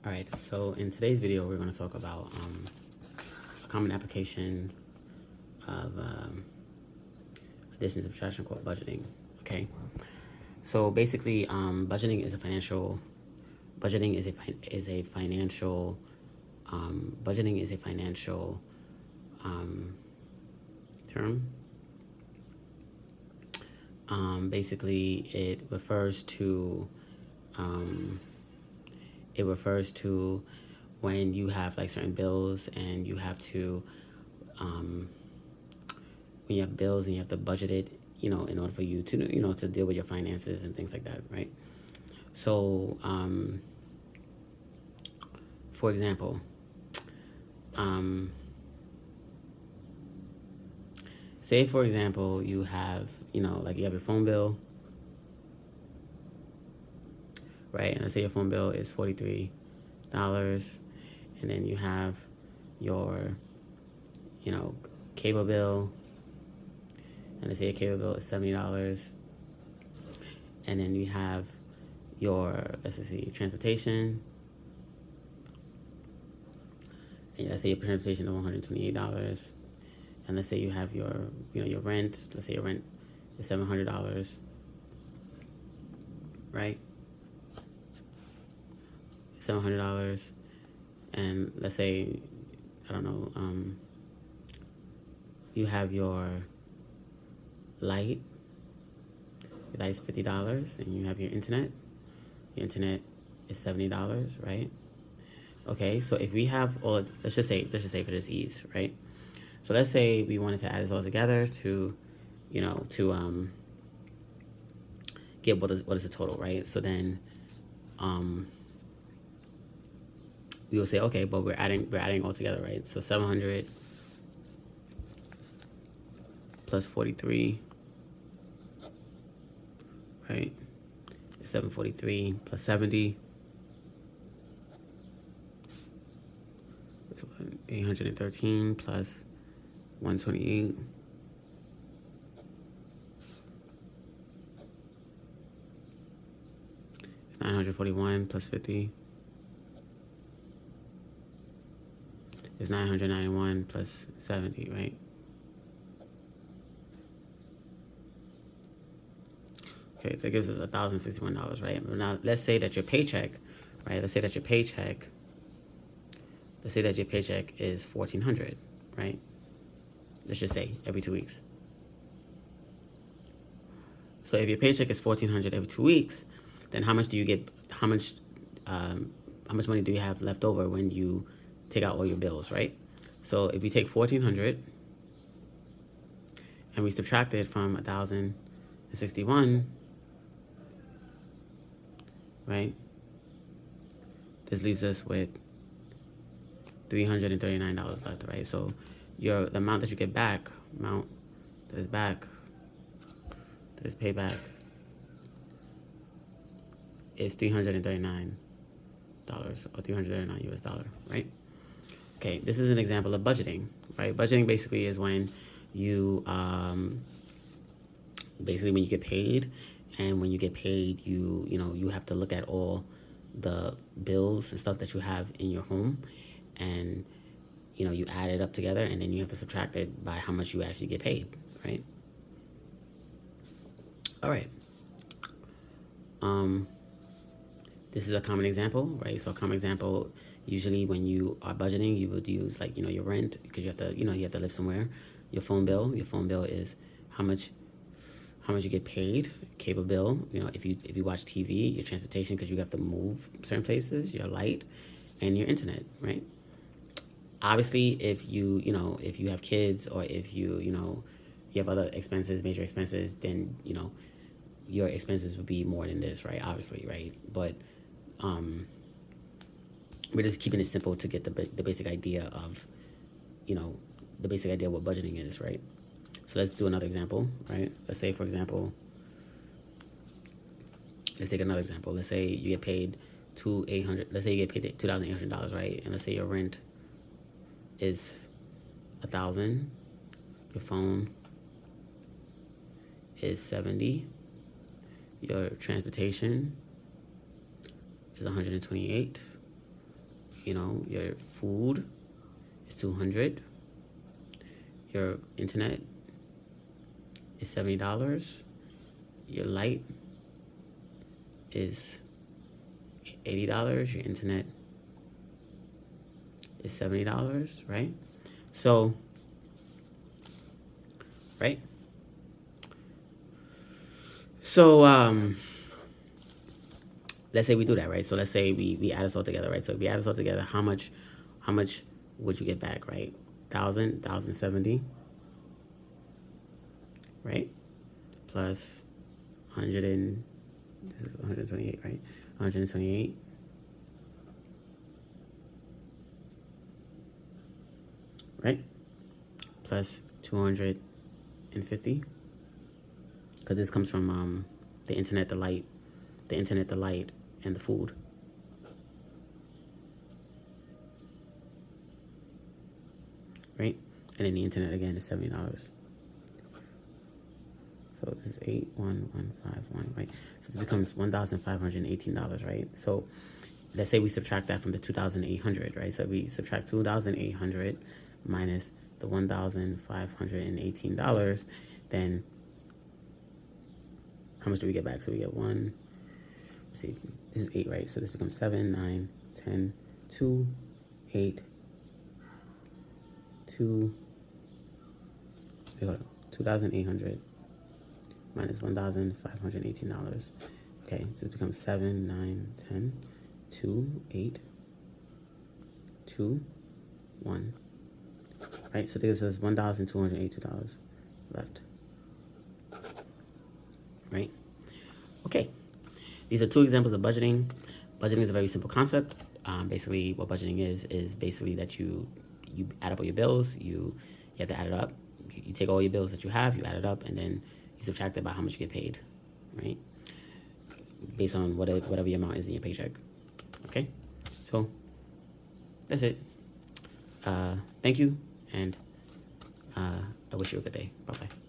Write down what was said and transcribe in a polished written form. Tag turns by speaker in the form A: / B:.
A: All right, so in today's video, we're going to talk about a common application of addition and subtraction called budgeting. Okay, so basically, budgeting is a financial. Budgeting is a financial. Budgeting is a financial term. Basically, um, it refers to when you have like certain bills and you have to um, when you have bills and you have to budget it, in order for you to, to deal with your finances and things like that, right? So, for example, um, say for example, you have, like you have your phone bill, right? And let's say your phone bill is $43, and then you have your, cable bill, and let's say your cable bill is $70, and then you have your, let's just see, transportation, and let's say your transportation is $128, and let's say you have your, your rent. Let's say your rent is $700, right? $700, and let's say, I don't know, you have your light. Your light's $50, and you have your internet. Your internet is $70, right? Okay, so if we have all, let's just say for this ease, right? So let's say we wanted to add this all together to, to get what is the total, right? So then, we will say, okay, but we're adding all together, right? So 700 plus 43, right? 743 plus 70, 813 plus 128. It's 941 plus 50. It's 991 plus 70, right? Okay, that gives us $1,061, right? Now let's say that your paycheck, right? Let's say that your paycheck is $1,400, right? Let's just say every 2 weeks. So if your paycheck is $1,400 every 2 weeks, then how much do you get? How much money do you have left over when you take out all your bills, right? So if we take 1,400 and we subtract it from 1,061, right? This leaves us with $339 left, right? So the amount that you get back, that is payback, is $339 or $339, right? Okay, this is an example of budgeting, right? Budgeting basically is when you basically when you get paid, and when you get paid, you have to look at all the bills and stuff that you have in your home, and you add it up together, and then you have to subtract it by how much you actually get paid, right? All right. This is a common example, right? So a common example, usually when you are budgeting, you would use like, your rent, because you have to live somewhere. Your phone bill is how much you get paid. Cable bill, if you watch TV. Your transportation, because you have to move certain places. Your light, and your internet, right? Obviously, if you have kids, or if you have other expenses, major expenses, then your expenses would be more than this, right? Obviously, right? But we're just keeping it simple to get the basic idea of the basic idea of what budgeting is, right? So let's do another example, right? Let's say, for example, let's take another example. Let's say you get paid Let's say you get paid $2,800, right? And let's say your rent is 1,000. Your phone is 70. Your transportation is 128. you know, your food is 200. Your internet is $70. Your light is $80. Your internet is $70, right? So, right? So, let's say we do that, right? So let's say we add this all together, right? So if we add this all together, how much would you get back, right? 1,070, right? Plus 100 and, this is 128, right? 128. Right? Plus 250. Because this comes from the internet, the light, and the food. Right? And then the internet again is $70. So this is 81151, right? So this becomes $1,518, right? So let's say we subtract that from the 2,800, right? So we subtract 2,800 minus the $1,518, then how much do we get back? So we get one, let's see, this is 8, right? So this becomes 7, 9, 10, 2, 8, 2, 2,800 minus $1,518. Okay, so it becomes 7, 9, 10, 2, 8, 2, 1. Right, so this is $1,282 left. Right? Okay. These are two examples of budgeting. Budgeting is a very simple concept. Basically, what budgeting is basically that you add up all your bills. You have to add it up. You take all your bills that you have, you add it up, and then you subtract it by how much you get paid, right? Based on whatever your amount is in your paycheck. Okay, so that's it. Thank you, and I wish you a good day. Bye bye.